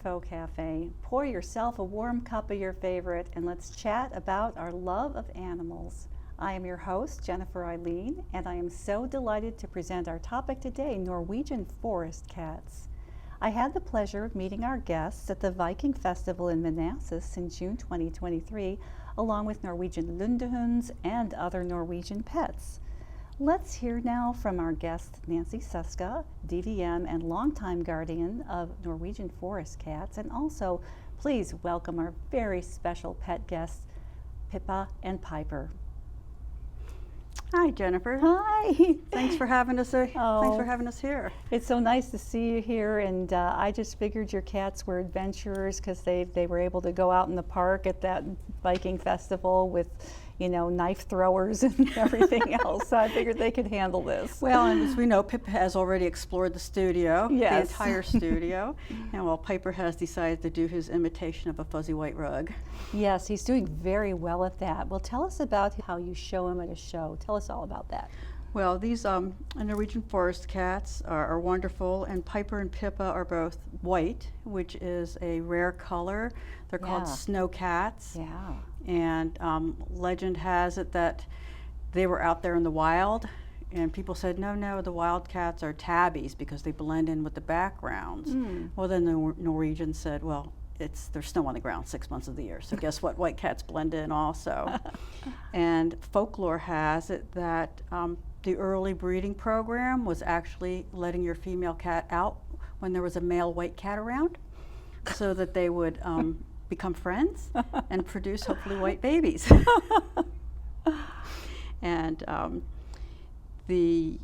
PetInfoCafe. Pour yourself a warm cup of your favorite and let's chat about our love of animals. I am your host, Jennifer Eileen, and I am so delighted to present our topic today, Norwegian Forest Cats. I had the pleasure of meeting our guests at the Viking Festival in Manassas in June 2023, along with Norwegian Lundehunds and other Norwegian pets. Let's hear now from our guest, Nancy Suska, DVM and longtime guardian of Norwegian Forest Cats, and also please welcome our very special pet guests, Pippa and Piper. Hi, Jennifer. Hi. Thanks for having us. Thanks for having us here. It's so nice to see you here, and I just figured your cats were adventurers because they were able to go out in the park at that Viking festival with, you know, knife throwers and everything else. So I figured they could handle this. Well, and as we know, Pip has already explored the studio, yes. the entire studio, and while Piper has decided to do his imitation of a fuzzy white rug. Yes, he's doing very well at that. Well, tell us about how you show him at a show. Tell us all about that. Well, these Norwegian Forest Cats are wonderful, and Piper and Pippa are both white, which is a rare color. They're called snow cats. Yeah. And legend has it that they were out there in the wild, and people said, no, the wild cats are tabbies because they blend in with the backgrounds. Well, then the Norwegians said, well, there's snow on the ground 6 months of the year, so guess what? White cats blend in also. And folklore has it that the early breeding program was actually letting your female cat out when there was a male white cat around so that they would become friends and produce hopefully white babies. And the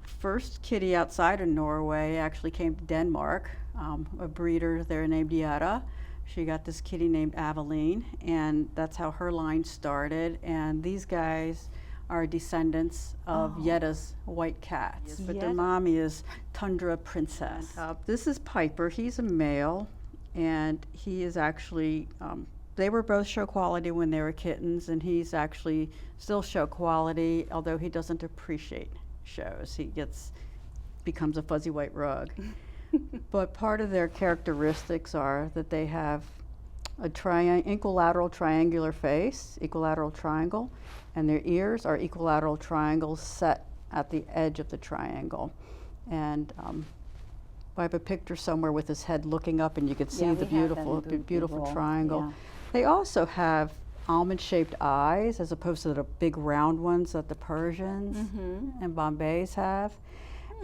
first kitty outside of Norway actually came to Denmark. A breeder there named Jetta. She got this kitty named Aveline, and that's how her line started. And these guys are descendants of Jetta's white cats, but their mommy is Tundra Princess. This is Piper. He's a male, and he is actually, they were both show quality when they were kittens, and he's actually still show quality, although he doesn't appreciate shows. He becomes a fuzzy white rug. But part of their characteristics are that they have a equilateral triangular face, equilateral triangle, and their ears are equilateral triangles set at the edge of the triangle. And I have a picture somewhere with his head looking up, and you can see the beautiful triangle. Yeah. They also have almond-shaped eyes as opposed to the big round ones that the Persians and Bombays have.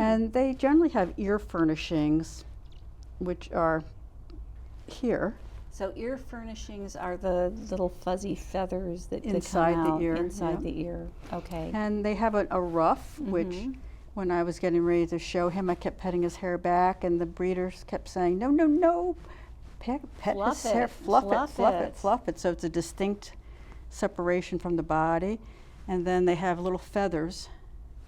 And they generally have ear furnishings, which are here. So ear furnishings are the little fuzzy feathers that inside come out the ear. Inside the ear. Okay. And they have a ruff, which when I was getting ready to show him, I kept petting his hair back, and the breeders kept saying, no, pet his hair, fluff it. So it's a distinct separation from the body. And then they have little feathers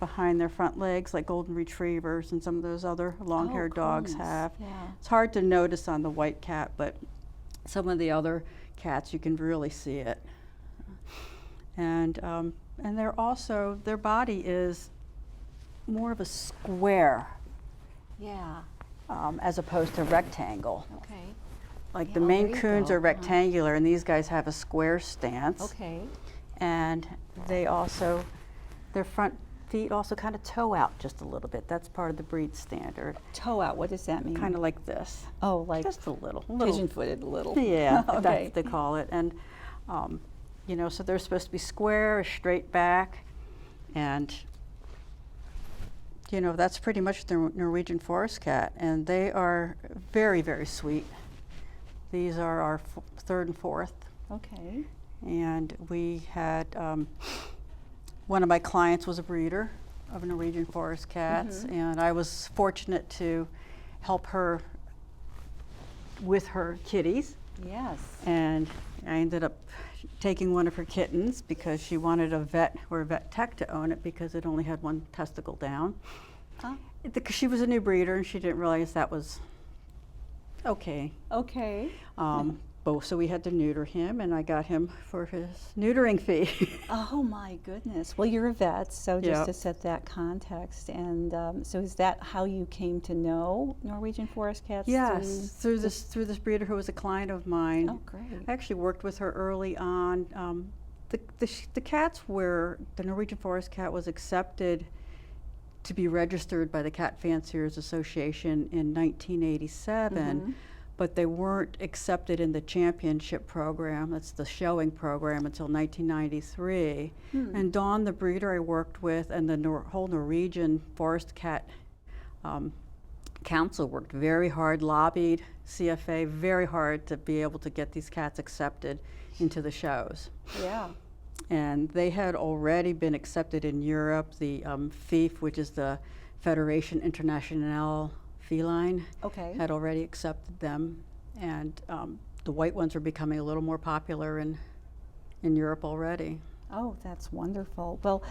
behind their front legs, like golden retrievers and some of those other long-haired dogs have. Yeah. It's hard to notice on the white cat, but some of the other cats you can really see it. And they're also, their body is more of a square, as opposed to rectangle. Okay. Like the Maine Coons are rectangular, and these guys have a square stance. Okay. And they also, their front feet also kind of toe out just a little bit. That's part of the breed standard. Toe out, what does that mean? Kind of like this. Oh, like just a little. Pigeon-footed a little. Yeah, okay. That's what they call it. And, you know, so they're supposed to be square, a straight back, and, you know, that's pretty much the Norwegian Forest Cat. And they are very, very sweet. These are our third and fourth. Okay. And we had, one of my clients was a breeder of Norwegian Forest Cats, and I was fortunate to help her with her kitties. Yes. And I ended up taking one of her kittens because she wanted a vet or a vet tech to own it because it only had one testicle down. Because she was a new breeder and she didn't realize that was okay. Okay. both, so we had to neuter him, and I got him for his neutering fee. Oh my goodness. Well, you're a vet, so just Yeah. to set that context. And so is that how you came to know Norwegian Forest Cats? Yes, through this breeder who was a client of mine. Oh, great. I actually worked with her early on. The cats were, the Norwegian Forest Cat was accepted to be registered by the Cat Fanciers Association in 1987, but they weren't accepted in the championship program, that's the showing program, until 1993. And Dawn, the breeder I worked with, and the whole Norwegian Forest Cat Council worked very hard, lobbied CFA very hard to be able to get these cats accepted into the shows. Yeah. And they had already been accepted in Europe. The FIF, which is the Federation Internationale Feline, Okay. had already accepted them. And the white ones are becoming a little more popular in Europe already. Oh, that's wonderful. Well,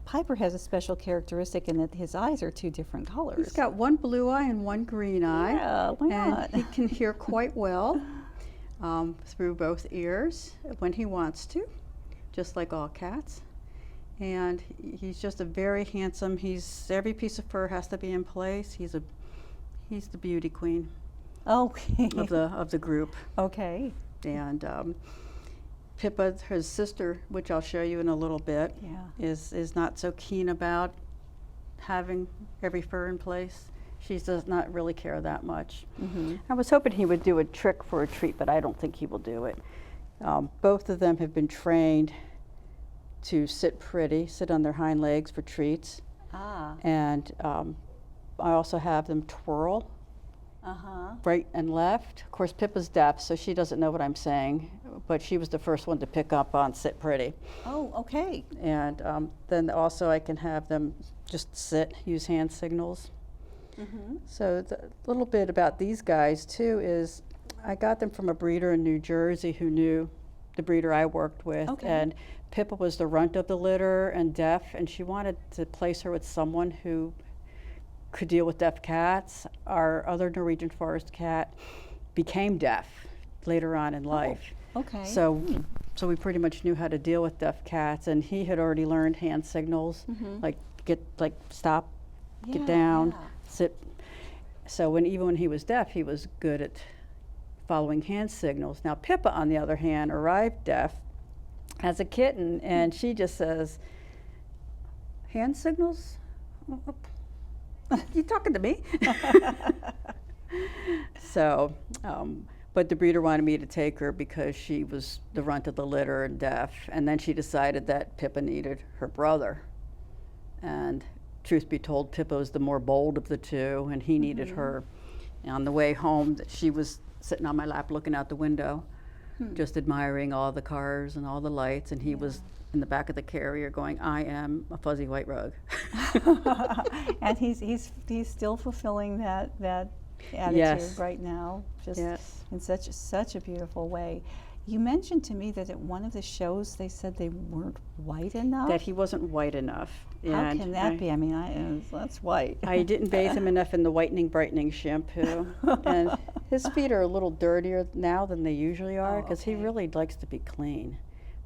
Piper has a special characteristic in that his eyes are two different colors. He's got one blue eye and one green eye. Yeah, why and not? he can hear quite well through both ears when he wants to, just like all cats. And he's just a very handsome, every piece of fur has to be in place. He's the beauty queen Okay. of the group. Okay. And Pippa, his sister, which I'll show you in a little bit, Yeah. is not so keen about having every fur in place. She does not really care that much. I was hoping he would do a trick for a treat, but I don't think he will do it. Both of them have been trained to sit on their hind legs for treats. Ah. And I also have them twirl right and left. Of course, Pippa's deaf, so she doesn't know what I'm saying, but she was the first one to pick up on sit pretty. Oh, okay. And then also I can have them just sit, use hand signals. So a little bit about these guys too is I got them from a breeder in New Jersey who knew the breeder I worked with. Okay. And Pippa was the runt of the litter and deaf, and she wanted to place her with someone who could deal with deaf cats. Our other Norwegian Forest Cat became deaf later on in life. Okay. So we pretty much knew how to deal with deaf cats, and he had already learned hand signals, like stop, get Yeah, down, yeah. sit. So even when he was deaf, he was good at following hand signals. Now Pippa, on the other hand, arrived deaf as a kitten, and she just says, hand signals? You talking to me? So, but the breeder wanted me to take her because she was the runt of the litter and deaf, and then she decided that Pippa needed her brother. And truth be told, Pippa was the more bold of the two, and he needed her. And on the way home, she was sitting on my lap looking out the window, just admiring all the cars and all the lights, and he was in the back of the carrier going, I am a fuzzy white rug. And he's still fulfilling that attitude Yes. right now, just Yes. in such a beautiful way. You mentioned to me that at one of the shows they said they weren't white enough. That he wasn't white enough. How And can that be? I mean, that's white. I didn't bathe him enough in the whitening, brightening shampoo. And his feet are a little dirtier now than they usually are, because he okay. really likes to be clean.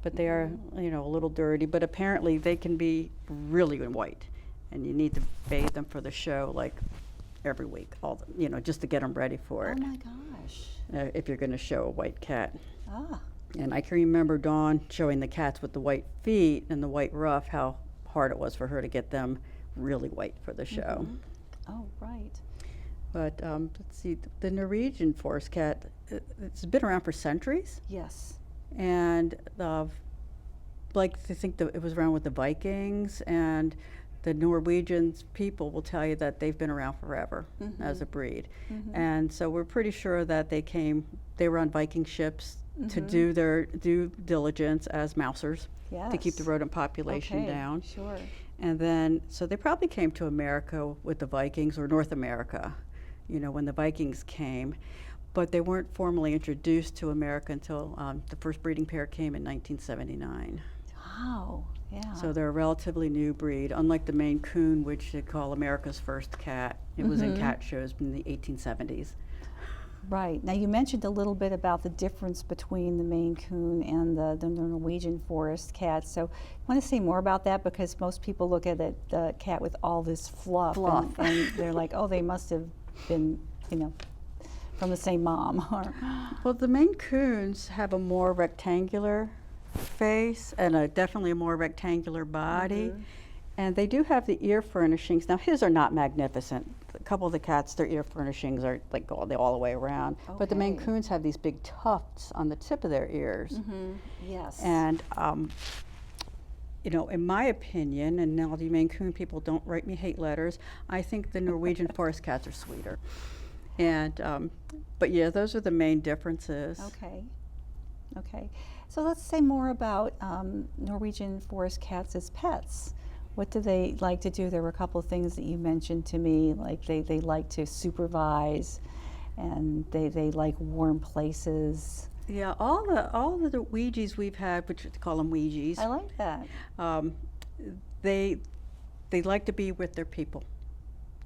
But they are, a little dirty. But apparently they can be really white. And you need to bathe them for the show, like every week, just to get them ready for Oh it, my gosh. if you're going to show a white cat. Ah. And I can remember Dawn showing the cats with the white feet and the white ruff, how hard it was for her to get them really white for the show. Oh, right. But let's see, the Norwegian Forest Cat, it's been around for centuries. Yes. And I think it was around with the Vikings, and the Norwegian people will tell you that they've been around forever as a breed. And so we're pretty sure that they were on Viking ships to do their due diligence as mousers, to keep the Yes. rodent population Okay, down. Sure. And then, so they probably came to America with the Vikings, or North America, when the Vikings came. But they weren't formally introduced to America until the first breeding pair came in 1979. Wow. Yeah. So they're a relatively new breed, unlike the Maine Coon, which they call America's first cat. It was in cat shows in the 1870s. Right. Now you mentioned a little bit about the difference between the Maine Coon and the Norwegian Forest Cats. So want to say more about that, because most people look at the cat with all this fluff, and they're like, oh, they must have been, from the same mom. Well, the Maine Coons have a more rectangular face and definitely a more rectangular body. Mm-hmm. And they do have the ear furnishings. Now, his are not magnificent. A couple of the cats, their ear furnishings are like all the way around. Okay. But the Maine Coons have these big tufts on the tip of their ears. Mm-hmm. Yes. And, in my opinion, and now the Maine Coon people don't write me hate letters, I think the Norwegian Forest Cats are sweeter. And, but yeah, those are the main differences. Okay. So let's say more about Norwegian Forest Cats as pets. What do they like to do? There were a couple of things that you mentioned to me, like they like to supervise, and they like warm places. Yeah, all of the Wegies we've had, which we call them Wegies. I like that. They like to be with their people.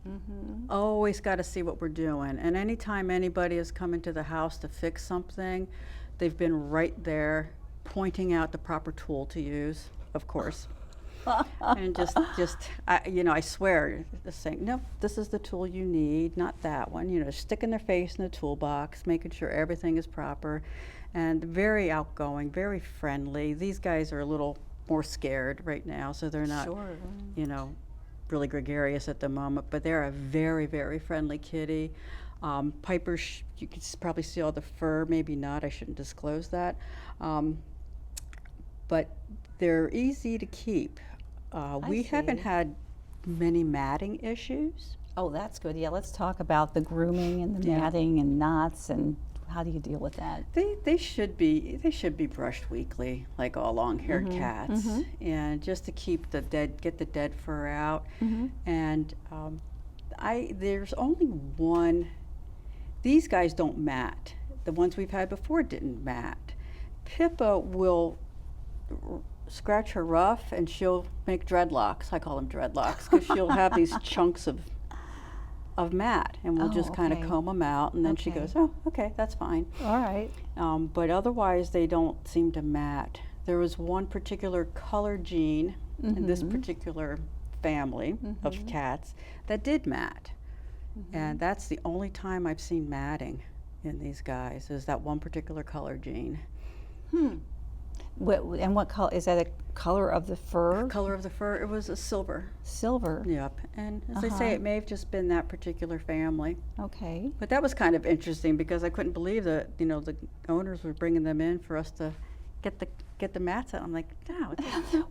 Mm-hmm. Always got to see what we're doing, and anytime anybody has come into the house to fix something, they've been right there, pointing out the proper tool to use, of course. And I swear, just saying, no, this is the tool you need, not that one. Sticking their face in the toolbox, making sure everything is proper, and very outgoing, very friendly. These guys are a little more scared right now, so they're not, really gregarious at the moment, but they're a very, very friendly kitty. Piper, you can probably see all the fur, maybe not, I shouldn't disclose that. But they're easy to keep. We haven't had many matting issues. Oh, that's good. Yeah, let's talk about the grooming and the matting and knots, and how do you deal with that? They should be brushed weekly, like all long-haired cats, and just to keep get the dead fur out. And there's only one. These guys don't mat. The ones we've had before didn't mat. Pippa will scratch her ruff and she'll make dreadlocks. I call them dreadlocks because she'll have these chunks of mat, and we'll just kind of comb them out, and then she goes, oh, okay, that's fine. All right. But otherwise they don't seem to mat. There was one particular color gene in this particular family of cats that did mat, and that's the only time I've seen matting in these guys, is that one particular color gene. And what color is that? A color of the fur? Color of the fur. It was a silver. Silver. Yep. And as I say, it may have just been that particular family. Okay. But that was kind of interesting because I couldn't believe that the owners were bringing them in for us to get the mats out. I'm like, no.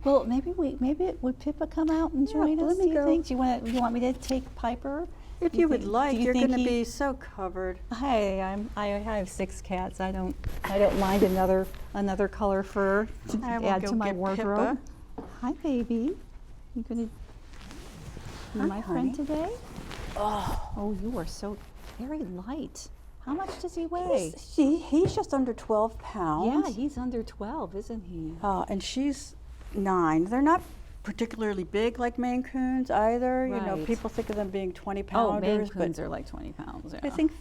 Well, would Pippa come out and join us? Let me go. Do you want me to take Piper? If you would like, you're going to be so covered. Hey, I have 6 cats. I don't mind another color fur to add to my wardrobe. Pippa. Hi, baby. You gonna be my friend today? Oh, you are so very light. How much does he weigh? He's just under 12 pounds. Yeah, he's under 12, isn't he? And she's 9. They're not particularly big like Maine Coons either. Right. People think of them being 20 pounders. Oh, Maine Coons are like 20 pounds. Yeah. I think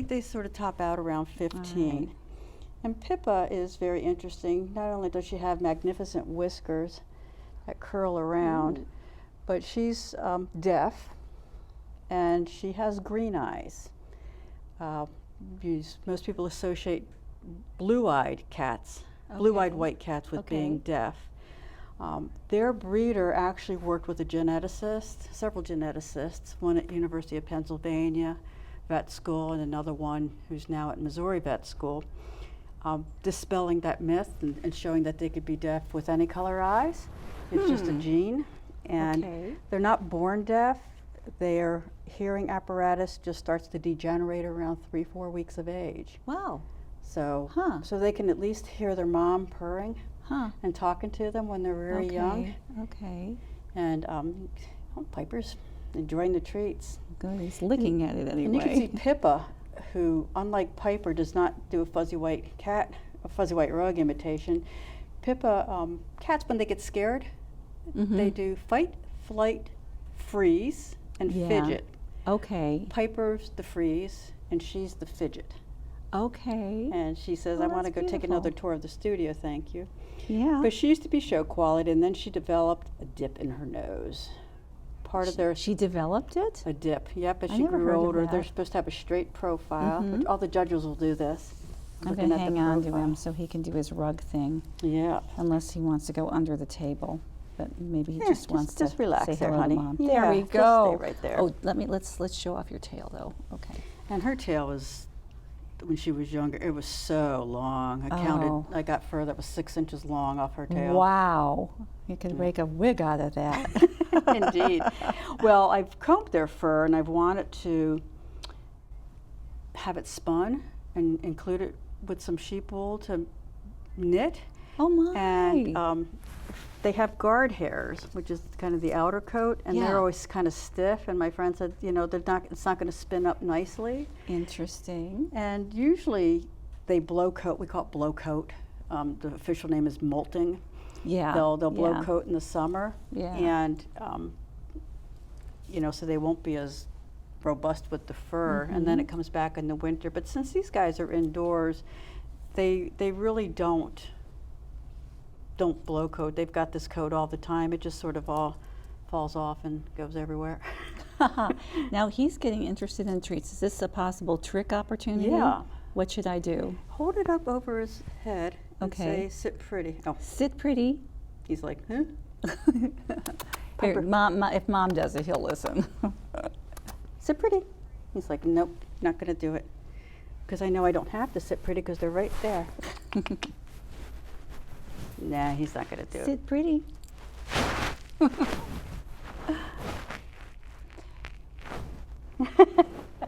they sort of top out around 15. Right. And Pippa is very interesting. Not only does she have magnificent whiskers that curl around, but she's deaf, and she has green eyes. Most people associate blue-eyed cats, blue-eyed white cats with being deaf. Their breeder actually worked with several geneticists, one at University of Pennsylvania vet school and another one who's now at Missouri vet school, dispelling that myth and showing that they could be deaf with any color eyes. It's just a gene, and they're not born deaf. Their hearing apparatus just starts to degenerate around 3-4 weeks of age. Wow. So they can at least hear their mom purring and talking to them when they're very young. Okay. And Piper's enjoying the treats. Good, he's licking at it anyway. And you can see Pippa, who, unlike Piper, does not do a fuzzy white rug imitation. Pippa, cats, when they get scared, they do fight, flight, freeze, and fidget. Okay. Piper's the freeze, and she's the fidget. Okay. And she says, Oh, I want to that's go take another beautiful. tour of the studio, thank you. Yeah. But she used to be show quality, and then she developed a dip in her nose. Part of their She developed it? a dip, yep. As I she never grew heard of older, they're that. supposed to have a straight profile. Mhm. But all the judges will do this. I'm looking going to at the hang on to profile. him so he can do his rug thing, Yeah. unless he wants to go under the table. But maybe he Yeah, just wants just to relax say there, hello honey. to Mom. Yeah, there we just go. stay right there. Oh, let's show off your tail though. Okay. And her tail was, when she was younger, it was so long. I Oh. counted, I got fur that was 6 inches long off her tail. Wow. You could make a wig out of that. Indeed. Well, I've combed their fur, and I've wanted to have it spun and include it with some sheep wool to knit. Oh my. And they have guard hairs, which is kind of the outer coat, and Yeah. they're always kind of stiff. And my friend said, you know, it's not going to spin up nicely. Interesting. And usually they blow coat. We call it blow coat. The official name is molting. Yeah. They'll blow yeah. coat in the summer. Yeah. And you know, so they won't be as robust with the fur, and then it comes back in the winter. But since these guys are indoors, they really don't blow coat. They've got this coat all the time. It just sort of all falls off and goes everywhere. Now he's getting interested in treats. Is this a possible trick opportunity? Yeah. What should I do? Hold it up over his head and Okay. say, sit pretty. Oh, Sit pretty. he's like, huh? Here, Piper. if Mom does it, he'll listen. Sit pretty. He's like, nope, not going to do it. Because I know I don't have to sit pretty because they're right there. Nah, he's not going to do it. Sit pretty.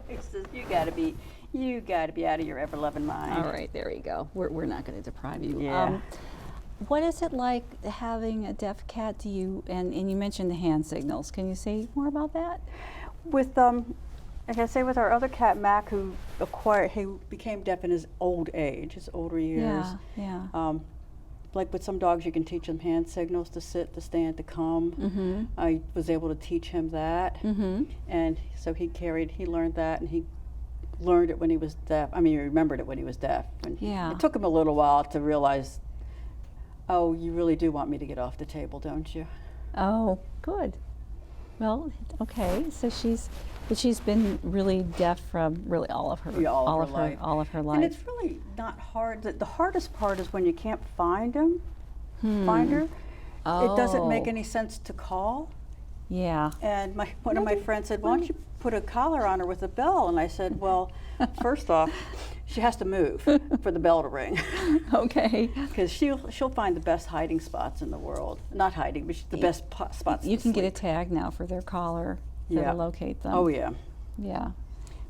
He says, you gotta be out of your ever-loving mind. All right, there you go. We're not going to deprive you. Yeah. What is it like having a deaf cat? And you mentioned the hand signals. Can you say more about that? With like I say, with our other cat, Mac, who he became deaf in his old age, his older years. Yeah. Like with some dogs, you can teach them hand signals to sit, to stand, to come. Mm-hmm. I was able to teach him that, Mm-hmm. and so he learned that, and he learned it when he was deaf. I mean, he remembered it when he was deaf. And Yeah. it took him a little while to realize, oh, you really do want me to get off the table, don't you? Oh, good. Well, okay. So she's been really deaf from really all of her Yeah, all of her life. all of her life. And it's really not hard. The hardest part is when you can't find him, Hmm. find her. It doesn't make Oh. any sense to call. Yeah. And one of my friends said, why don't you put a collar on her with a bell? And I said, well, first off, she has to move for the bell to ring. Okay. Because she'll find the best hiding spots in the world. Not hiding, but the best spots You to can get a sleep. tag now for their collar Yeah. to locate them. Oh, yeah. Yeah.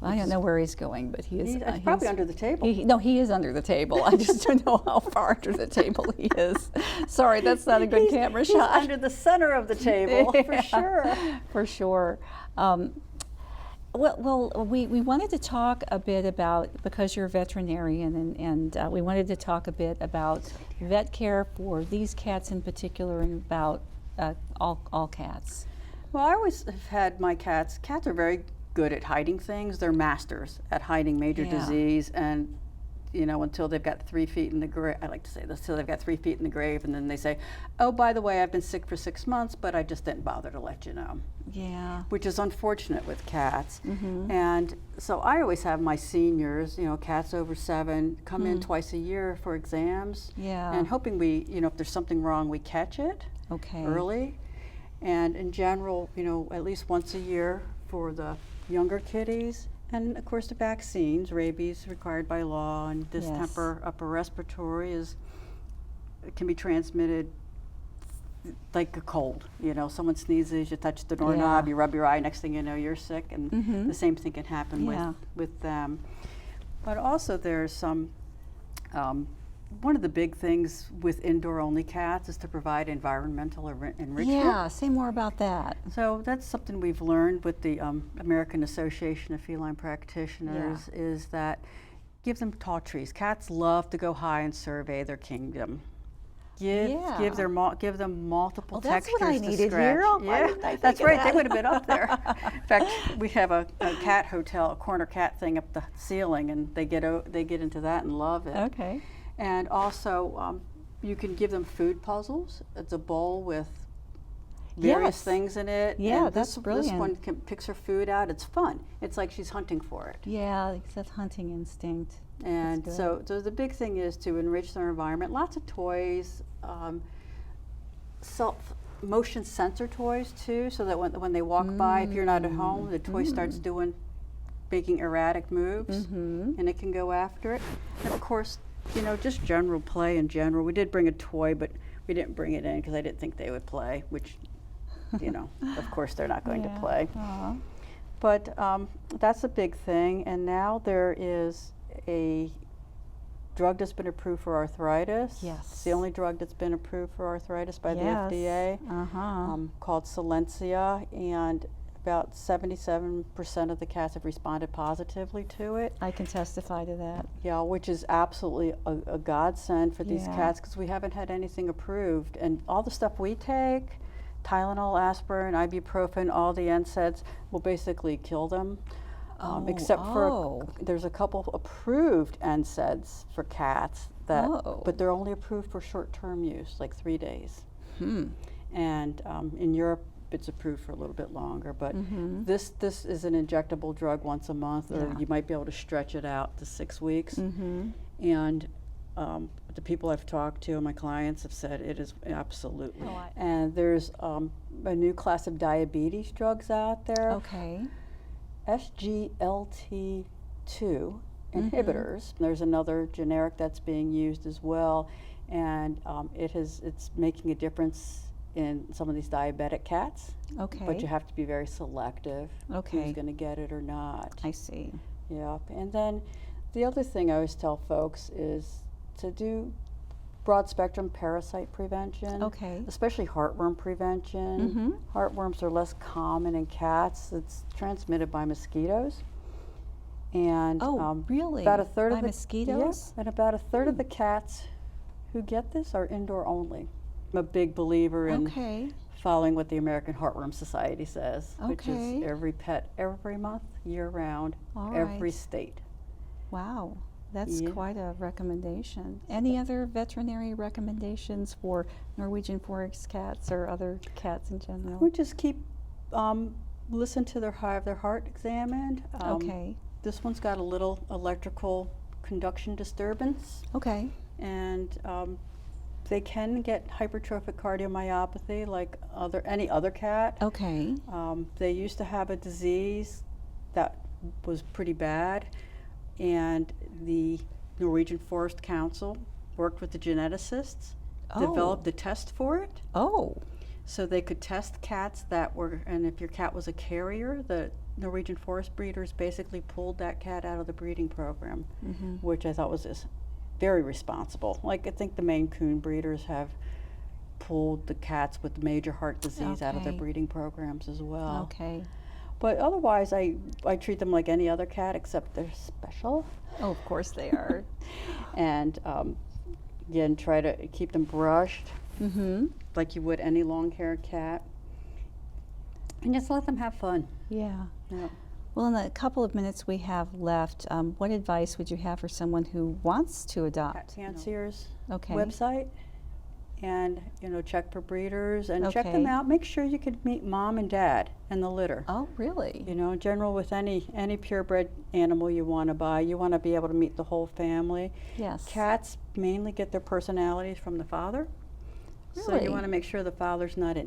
Well, I don't know where he's going, but he is. It's probably under the table. No, he is under the table. I just don't know how far under the table he is. Sorry, that's not a good camera He's shot. under the center of the table, for Yeah. sure. For sure. We wanted to talk a bit about, because you're a veterinarian, and we wanted to talk a bit about vet care for these cats in particular, and about all cats. Well, I always have had my cats. Cats are very good at hiding things. They're masters at hiding major Yeah. disease, and until they've got 3 feet in the grave. I like to say this, till they've got 3 feet in the grave, and then they say, "Oh, by the way, I've been sick for 6 months, but I just didn't bother to let you know," Yeah. which is unfortunate with cats. Mm-hmm. And so I always have my seniors, cats over 7, come in twice a year for exams, Yeah. and hoping if there's something wrong, we catch it Okay. early. And in general, at least once a year for the younger kitties. And of course the vaccines, rabies required by law, and distemper, upper respiratory can be transmitted like a cold. Someone sneezes, you touch the doorknob, Yeah. you rub your eye, next thing you know you're sick, and Mhm. the same thing can happen Yeah. with them. But also there's some, one of the big things with indoor-only cats is to provide environmental enrichment. Yeah, say more about that. So that's something we've learned with the American Association of Feline Practitioners, is that give them tall trees. Cats love to go high and survey their kingdom. give Yeah. give them multiple Well, that's textures what I to needed scratch. here. Oh, why Yeah, didn't I think that's of right. that? They would have been up there. In fact, we have a cat hotel, a corner cat thing up the ceiling, and they get into that and love it. Okay. And also, you can give them food puzzles. It's a bowl with various Yes. things in it. Yeah, and that's this brilliant. one picks her food out. It's fun. It's like she's hunting for it. Yeah, it's that hunting instinct. And good. so the big thing is to enrich their environment. Lots of toys, motion sensor toys too, so that when they walk by, if you're not at home, the toy starts making erratic moves, and it can go after it. And of course, just general play in general. We did bring a toy, but we didn't bring it in because I didn't think they would play, which, of course they're not going to play. Aw. But that's a big thing. And now there is a drug that's been approved for arthritis. Yes. It's the only drug that's been approved for arthritis by the Yes. FDA, Uh-huh. called Silencia, and about 77% of the cats have responded positively to it. I can testify to that. Yeah, which is absolutely a godsend for these Yeah. cats, because we haven't had anything approved. And all the stuff we take, Tylenol, aspirin, ibuprofen, all the NSAIDs, will basically kill them. Except for there's a couple approved NSAIDs for cats but they're only approved for short-term use, like 3 days. And in Europe, it's approved for a little bit longer. But this is an injectable drug once a month, or you might be able to stretch it out to 6 weeks. And the people I've talked to, my clients, have said it is absolutely. And there's a new class of diabetes drugs out there. Okay. SGLT2 inhibitors. There's another generic that's being used as well, and it's making a difference in some of these diabetic cats. Okay. But you have to be very selective who's going to get it or not. I see. Yeah. And then the other thing I always tell folks is to do broad spectrum parasite prevention, especially heartworm prevention. Heartworms are less common in cats. It's transmitted by mosquitoes. And really? About a third by of the mosquitoes? and about a third of the cats who get this are indoor only. I'm a big believer in following what the American Heartworm Society says, which is every pet every month, year round, every state. Wow. That's quite a recommendation. Any other veterinary recommendations for Norwegian Forest Cats or other cats in general? We just keep listen to their heart examined. This one's got a little electrical conduction disturbance. And they can get hypertrophic cardiomyopathy like any other cat. They used to have a disease that was pretty bad, and the Norwegian Forest Council worked with the geneticists, developed a test for it. So they could test cats and if your cat was a carrier, the Norwegian forest breeders basically pulled that cat out of the breeding program, which I thought was very responsible. Like, I think the Maine Coon breeders have pulled the cats with major heart disease out of their breeding programs as well. But otherwise, I treat them like any other cat, except they're special. Oh, of course they are. And again, try to keep them brushed like you would any long-haired cat. And just let them have fun. Yeah. Well, in the couple of minutes we have left, what advice would you have for someone who wants to adopt? Cat Fancier's website. And check for breeders and check them out. Make sure you could meet mom and dad and the litter. Oh, really? In general, with any purebred animal you want to buy, you want to be able to meet the whole family. Yes. Cats mainly get their personalities from the father. So you want to make sure the father's not a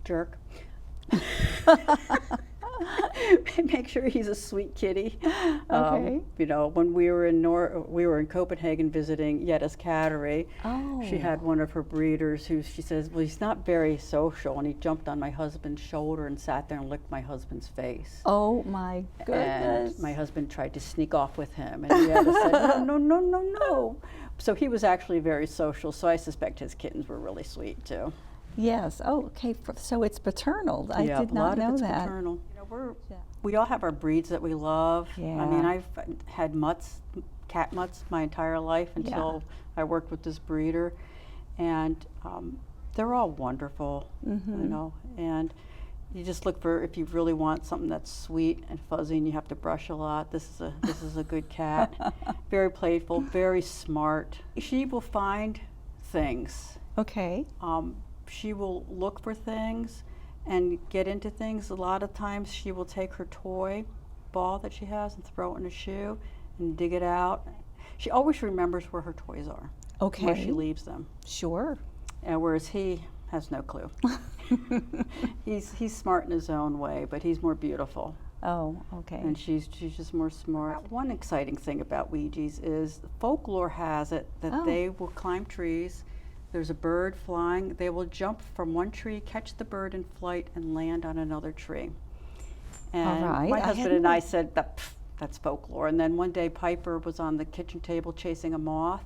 jerk. Make sure he's a sweet kitty. When we were in Copenhagen visiting Jetta's Cattery, she had one of her breeders who she says, well, he's not very social, and he jumped on my husband's shoulder and sat there and licked my husband's face. Oh my goodness! And my husband tried to sneak off with him, and Jetta said, no. So he was actually very social. So I suspect his kittens were really sweet too. Yes. Oh, okay. So it's paternal. I did not know that. Paternal. We all have our breeds that we love. Yeah. I mean, I've had cat mutts my entire life until I worked with this breeder. and they're all wonderful, Mhm. you know, and you just look for, if you really want something that's sweet and fuzzy and you have to brush a lot, this is a good cat. Very playful, very smart. She will find things. Okay. She will look for things and get into things. A lot of times she will take her toy ball that she has and throw it in a shoe and dig it out. She always remembers where her toys are, Okay. where she leaves them. Sure. And whereas he has no clue. He's smart in his own way, but he's more beautiful. Oh, okay. And she's just more smart. One exciting thing about Wegies is folklore has it that Oh. they will climb trees. There's a bird flying. They will jump from one tree, catch the bird in flight, and land on another tree. And right. my I husband hadn't and I kn- said, that's folklore. And then one day Piper was on the kitchen table chasing a moth,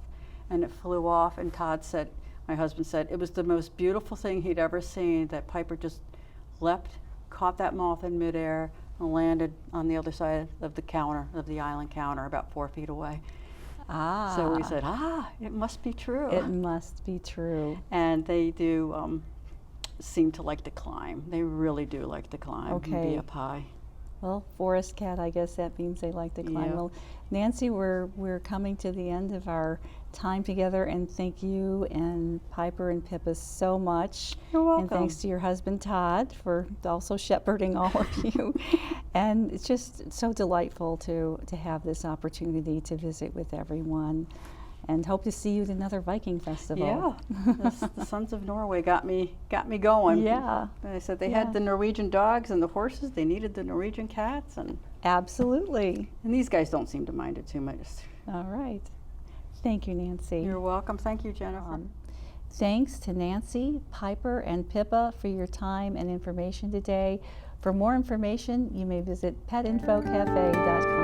and it flew off, and Todd said, my husband said, it was the most beautiful thing he'd ever seen, that Piper just leapt, caught that moth in midair, and landed on the other side of the counter, of the island counter, about 4 feet away. Ah. So we said, it must be true. It must be true. And they do seem to like to climb. They really do like to climb and Okay. be up high. Well, forest cat, I guess that means they like to climb. Yeah. Well, Nancy, we're coming to the end of our time together, and thank you and Piper and Pippa so much. You're welcome. And thanks to your husband Todd for also shepherding all of you. And it's just so delightful to have this opportunity to visit with everyone. And hope to see you at another Viking festival. Yeah, the Sons of Norway got me going. Yeah. They said they Yeah. had the Norwegian dogs and the horses. They needed the Norwegian cats, and Absolutely. these guys don't seem to mind it too much. All right. Thank you, Nancy. You're welcome. Thank you, Jennifer. Thanks to Nancy, Piper, and Pippa for your time and information today. For more information, you may visit PetInfoCafe.com.